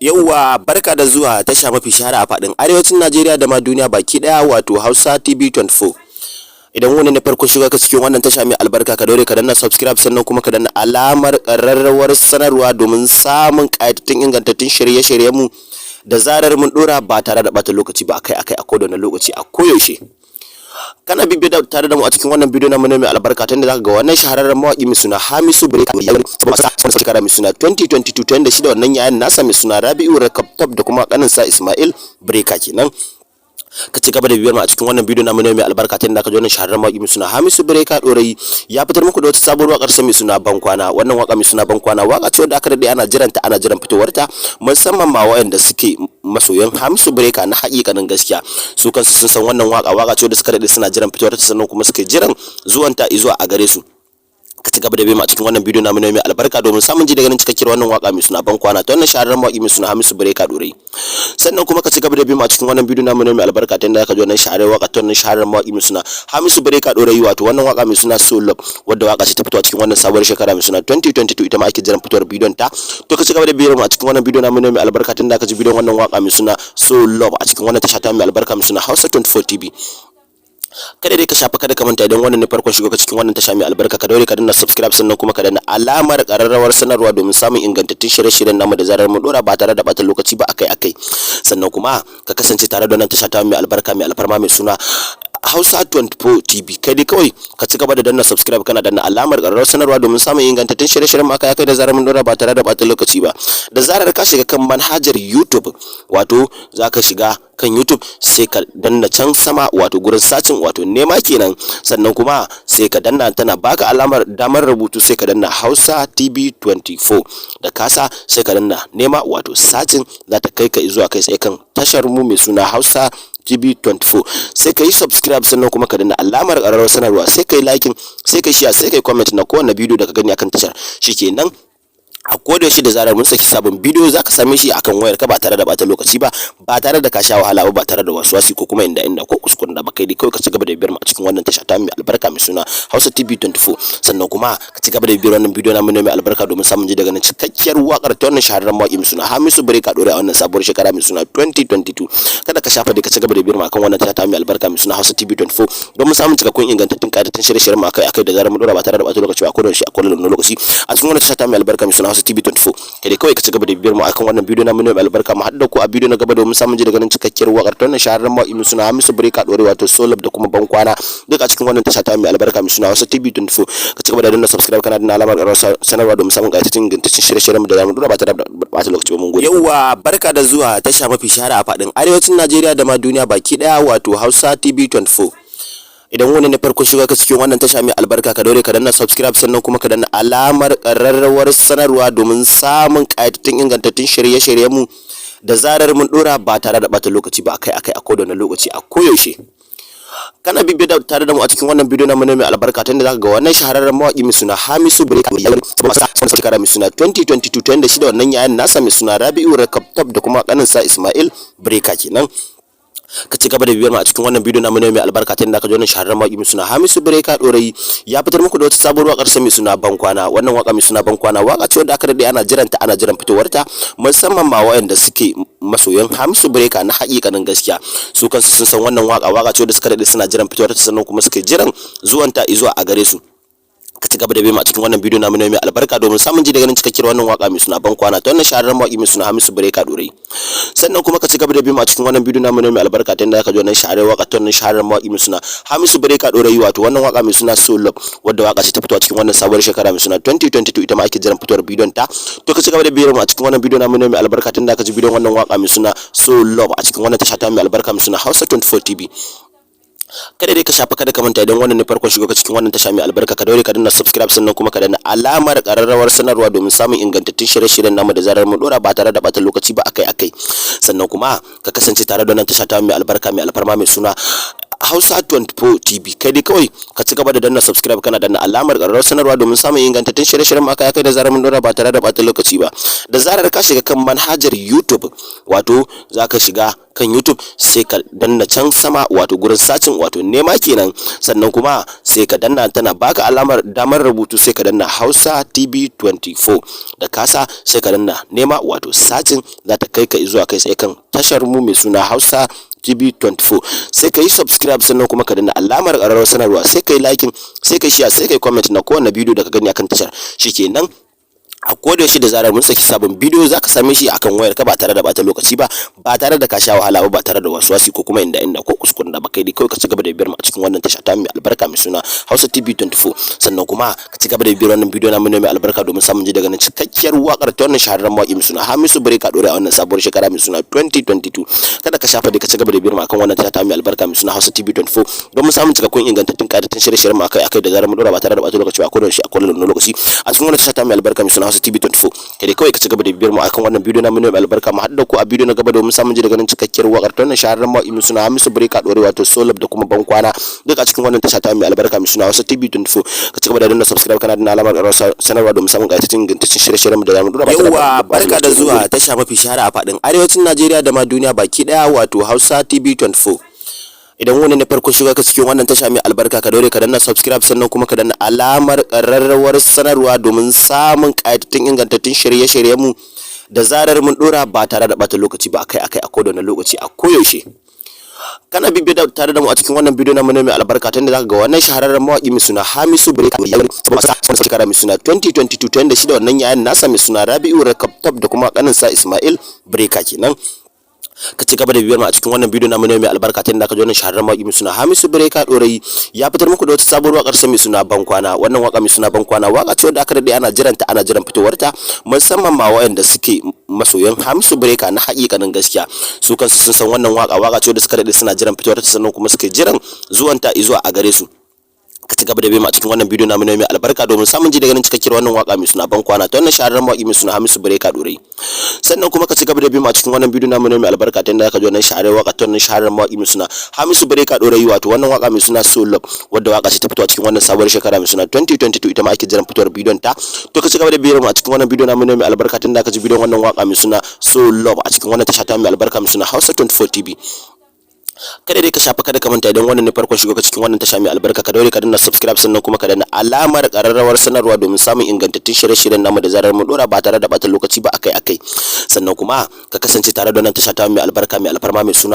Yauwa barka da zuwa tasha mafi shahara a faɗin arewacin Najeriya da ma duniya baki ɗaya wato Hausa TV 24. Idan wani na farko shiga ka cikin wannan tasha mai albarka ka daure ka danna subscribe sannan kuma ka danna alamar ƙararrawar sanarwa domin samun ƙayatattun ingantattun shirye-shiryen mu da zarar mun dora ba tare da bata lokaci ba akai-akai a kowane lokaci a koyaushe. Kana bibiyo tare da mu a cikin wannan bidiyo na mai albarka tunda zaka ga wannan shahararren mawaki mai suna Hamisu Breaker shekara mai suna 2022 tunda shi da wannan yayin nasa mai suna Rabi'u Rakabtab da kuma kanin sa Ismail Breaker kenan. Ka ci gaba da bibiyar mu a cikin wannan bidiyo na mai albarka tunda ka ji wannan shahararren mawaki mai suna Hamisu Breaker Dorayi ya fitar muku da wata sabuwar wakar sa mai suna Bankwana. Wannan waka mai suna Bankwana waka ce wanda aka dade ana jiran fitowar ta musamman ma wayanda suke masoyan Hamisu Breaker na hakikanin gaskiya su kansu sun san wannan waka ce wanda suka dade suna jiran fitowar ta sannan kuma suke jiran zuwanta izuwa a gare su. Ka ci gaba da bibiya a cikin wannan bidiyo na mai albarka domin samun ji da ganin cikakkiyar wannan waka mai suna Bankwana ta wannan shahararren mawaki mai suna Hamisu Breaker Dorayi. Sannan kuma ka ci gaba da bibiya a cikin wannan bidiyo na mai albarka ta inda ka ji wannan shahararren waka ta wannan shahararren mawaki mai suna Hamisu Breaker Dorayi wato wannan waka mai suna So Love wadda waka ce ta fito a cikin wannan sabuwar shekara mai suna 2022 ita ma ake jiran fitowar bidiyon ta. To ka ci gaba da bibiyar mu a cikin wannan bidiyo na mai albarka ta inda ka ji bidiyon wannan waka mai suna So Love a cikin wannan tasha ta mai albarka mai suna Hausa 24 TV. Kada dai ka shafa kada ka manta idan wannan ne farkon shigo ka cikin wannan tasha mai albarka ka daure ka danna subscribe sannan kuma ka danna alamar ƙararrawar sanarwa domin samun ingantattun shirye-shiryen namu da zarar mu dora ba tare da bata lokaci ba akai-akai. Sannan kuma ka kasance tare da wannan tasha ta mai albarka mai alfarma mai suna Hausa 24 TV. Kai dai kawai ka ci gaba da danna subscribe kana danna alamar ƙararrawar sanarwa domin samun ingantattun shirye-shiryen akai-akai da zarar mun dora ba tare da bata lokaci ba. Da zarar ka shiga kan manhajar YouTube wato zaka shiga kan YouTube sai ka danna can sama wato gurin sacin wato nema kenan sannan kuma sai ka danna tana baka alamar damar rubutu sai ka danna Hausa TV 24 da kasa sai ka danna nema wato sacin za ta kai ka zuwa kai sai kan tashar mu mai suna Hausa TV 24 sai ka yi subscribe sannan kuma ka danna alamar ƙararrawar sanarwa sai ka yi liking sai ka share sai ka yi comment na kowanne bidiyo da ka gani akan tashar shikenan. A koda shi da zarar mun saki sabon bidiyo zaka same shi akan wayar ka ba tare da bata lokaci ba tare da ka sha wahala ba tare da waswasi ko kuma inda ko kuskuren da baka yi kawai ka ci gaba da bibiyar mu a cikin wannan tasha ta mai albarka mai suna Hausa TV 24 sannan kuma ka ci gaba da bibiyar wannan bidiyo na mai albarka domin samun ji daga nan cikakkiyar wakar ta wannan shahararren mawaki mai suna Hamisu Breaker Dorayi a wannan sabuwar shekara mai suna 2022. Kada ka shafa da ka ci gaba da bibiyar mu akan wannan tasha ta mai albarka mai suna Hausa TV 24 domin samun cikakkun ingantattun ƙayatattun shirye-shiryen mu akai-akai da zarar mu dora ba tare da bata lokaci ba ko da shi a kowane lokaci a cikin wannan tasha ta mai albarka mai suna Hausa TV 24. Kai kawai ka ci gaba da bibiyar mu akan wannan bidiyo na mai albarka mu haɗu da ku a bidiyo na gaba domin samun ji daga nan cikakkiyar wakar ta wannan shahararren mawaki mai suna Hamisu Breaker Dorayi wato So Love da kuma Bankwana duk a cikin wannan tasha ta mai albarka mai suna Hausa TV 24. Ka ci gaba da danna subscribe kana danna alamar ƙararrawar sanarwa domin samun ƙayatattun ingantaccen shirye-shiryen mu da zamu dora ba tare da bata lokaci ba mun gode. Yauwa barka da zuwa tasha mafi shahara a faɗin arewacin Najeriya da ma duniya baki ɗaya wato Hausa TV 24. Idan wani ne farko shiga ka cikin wannan tasha mai albarka ka daure ka danna subscribe sannan kuma ka danna alamar ƙararrawar sanarwa domin samun ƙayatattun ingantattun shirye-shiryen mu da zarar mun dora ba tare da bata lokaci ba akai-akai a kowane lokaci a koyaushe. Kana bibiyo tare da mu a cikin wannan bidiyo na mai albarka tunda zaka ga wannan shahararren mawaki mai suna Hamisu Breaker shekara mai suna 2022 tunda shi da wannan yayin nasa mai suna Rabi'u Rakabtab da kuma kanin sa Ismail Breaker kenan. Ka ci gaba da bibiyar mu a cikin wannan bidiyo na mai albarka tunda ka ji wannan shahararren mawaki mai suna Hamisu Breaker Dorayi ya fitar muku da wata sabuwar wakar sa mai suna Bankwana. Wannan waka mai suna Bankwana waka ce wanda aka dade ana jiran fitowar ta musamman ma wayanda suke masoyan Hamisu Breaker na hakikanin gaskiya su kansu sun san wannan waka ce wanda suka dade suna jiran fitowar ta sannan kuma suke jiran zuwanta izuwa a gare su. Ka ci gaba da bibiyar mu a cikin wannan bidiyo na mai albarka domin samun ji daga nan cikakkiyar wannan waka mai suna Bankwana ta wannan shahararren mawaki mai suna Hamisu Breaker Dorayi. Sannan kuma ka ci gaba da bibiyar mu a cikin wannan bidiyo na mai albarka ta inda ka ji wannan shahararren waka ta wannan shahararren mawaki mai suna Hamisu Breaker Dorayi wato wannan waka mai suna So Love wadda waka ce ta fito a cikin wannan sabuwar shekara mai suna 2022 ita ma ake jiran fitowar bidiyon ta. To ka ci gaba da bibiyar mu a cikin wannan bidiyo na mai albarka ta inda ka ji bidiyon wannan waka mai suna So Love a cikin wannan tasha ta mai albarka mai suna Hausa 24 TV. Kada dai ka shafa kada ka manta idan wannan ne farkon shigo ka cikin wannan tasha mai albarka ka daure ka danna subscribe sannan kuma ka danna alamar ƙararrawar sanarwa domin samun ingantattun shirye-shiryen namu da zarar mun dora ba tare da bata lokaci ba akai-akai. Sannan kuma ka kasance tare da wannan tasha ta mai albarka mai alfarma mai suna Hausa 24 TV. Kai dai kawai ka ci gaba da danna subscribe kana danna alamar ƙararrawar sanarwa domin samun ingantattun shirye-shiryen akai-akai da zarar mun dora ba tare da bata lokaci ba. Da zarar ka shiga kan manhajar YouTube wato zaka shiga kan YouTube sai ka danna can sama wato gurin sacin wato nema kenan, sannan kuma sai ka danna tana baka alamar damar rubutu sai ka danna Hausa TV 24 da kasa sai ka danna nema wato sacin za ta kai ka zuwa kai sai kan tashar mu mai suna Hausa TV 24 sai ka yi subscribe sannan kuma ka danna alamar ƙararrawar sanarwa sai ka yi liking sai ka share sai ka yi comment na kowane bidiyo da ka gani akan tashar. Shikenan a kodayaushe da zarar mun saki sabon bidiyo zaka same shi akan wayar ka ba tare da bata lokaci ba tare da ka sha wahala ba tare da waswasi ko kuma inda ko kuskuren da baka yi kawai ka ci gaba da biyar mu a cikin wannan tasha ta mai albarka mai suna Hausa TV 24 sannan kuma ka ci gaba da biyar wannan bidiyo na mu mai albarka domin samun ji daga nan cikakkiyar wakar ta wannan shahararren mawaki mai suna Hamisu Breaker dore a wannan sabuwar shekara mai suna 2022. Kada ka shafa da ka ci gaba da biyar mu akan wannan tasha ta mai albarka mai suna Hausa TV 24 domin samun cikakkun ingantattun kadatun shirye-shiryen mu akai da zarar mu dora ba tare da bata lokaci ba ko da shi a kowane lokaci a cikin wannan tasha ta mai albarka mai suna Hausa TV 24. Kai kawai ka ci gaba da bibiyar mu akan wannan bidiyo na mu mai albarka mu haɗa ku a bidiyo na gaba domin samun ji daga nan cikakkiyar wakar ta wannan shahararren mawaki mai suna Hamisu Breaker dore wato Solab da kuma Bankwana duk a cikin wannan tasha ta mai albarka mai suna Hausa TV 24. Ka ci gaba da danna subscribe kana da alamar sanarwa domin samun ƙayataccen ingantaccen shirye-shiryen mu da zamu dora ba tare da yawa barka da zuwa tasha mafi shahara a faɗin arewacin Najeriya da ma duniya baki daya wato Hausa TV 24. Idan wani ne farko shiga ka cikin wannan tasha mai albarka ka daure ka danna subscribe sannan kuma ka danna alamar ƙararrawar sanarwa domin samun ƙayatattun ingantattun shirye-shiryen mu da zarar mun dora ba tare da bata lokaci ba akai a kowane lokaci a koyaushe. Kana bibiya tare da mu a cikin wannan bidiyo na mu mai albarka tunda zaka ga wannan shahararren mawaki mai suna Hamisu Breaker sabon shekara mai suna 2022 tunda shi da wannan yayin nasa mai suna Rabi'u Rakabtab da kuma kaninsa Ismail Breaker kenan. Ka ci gaba da bibiyar mu a cikin wannan bidiyo na mu mai albarka tun da ka ji wannan shahararren mawaki mai suna Hamisu Breaker Dorayi ya fitar muku da wata sabuwar wakar sa mai suna Bankwana. Wannan waka mai suna Bankwana waka ce wadda aka dade ana jiran fitowar ta musamman ma wayanda suke masoyan Hamisu Breaker na haƙiƙanin gaskiya su kansu sun san wannan waka ce wadda suka dade suna jiran fitowar ta sannan kuma suke jiran zuwanta zuwa a gare su. Ka ci gaba da bibiya a cikin wannan bidiyo na mu mai albarka domin samun ji daga nan cikakkiyar wannan waka mai suna Bankwana ta wannan shahararren mawaki mai suna Hamisu Breaker Dorayi. Sannan kuma ka ci gaba da bibiya a cikin wannan bidiyo na mu mai albarka ta inda ka ji wannan shahararren waka ta wannan shahararren mawaki mai suna Hamisu Breaker Dorayi wato wannan waka mai suna So Love wadda waka ce ta fito a cikin wannan sabuwar shekara mai suna 2022 ita ma ake jiran fitowar bidiyon ta. To ka ci gaba da bibiya a cikin wannan bidiyo na mu mai albarka ta inda ka ji bidiyon wannan waka mai suna So Love a cikin wannan tasha ta mai albarka mai suna Hausa 24 TV. Kada dai ka shafa kada ka manta idan wannan ne farkon shigo ka cikin wannan tasha mai albarka ka daure ka danna subscribe sannan kuma ka danna alamar ƙararrawar sanarwa domin samun ingantattun shirye-shiryen namu da zarar mu dora ba tare da bata lokaci ba akai sannan kuma ka kasance tare da wannan tasha ta mai albarka mai alfarma mai suna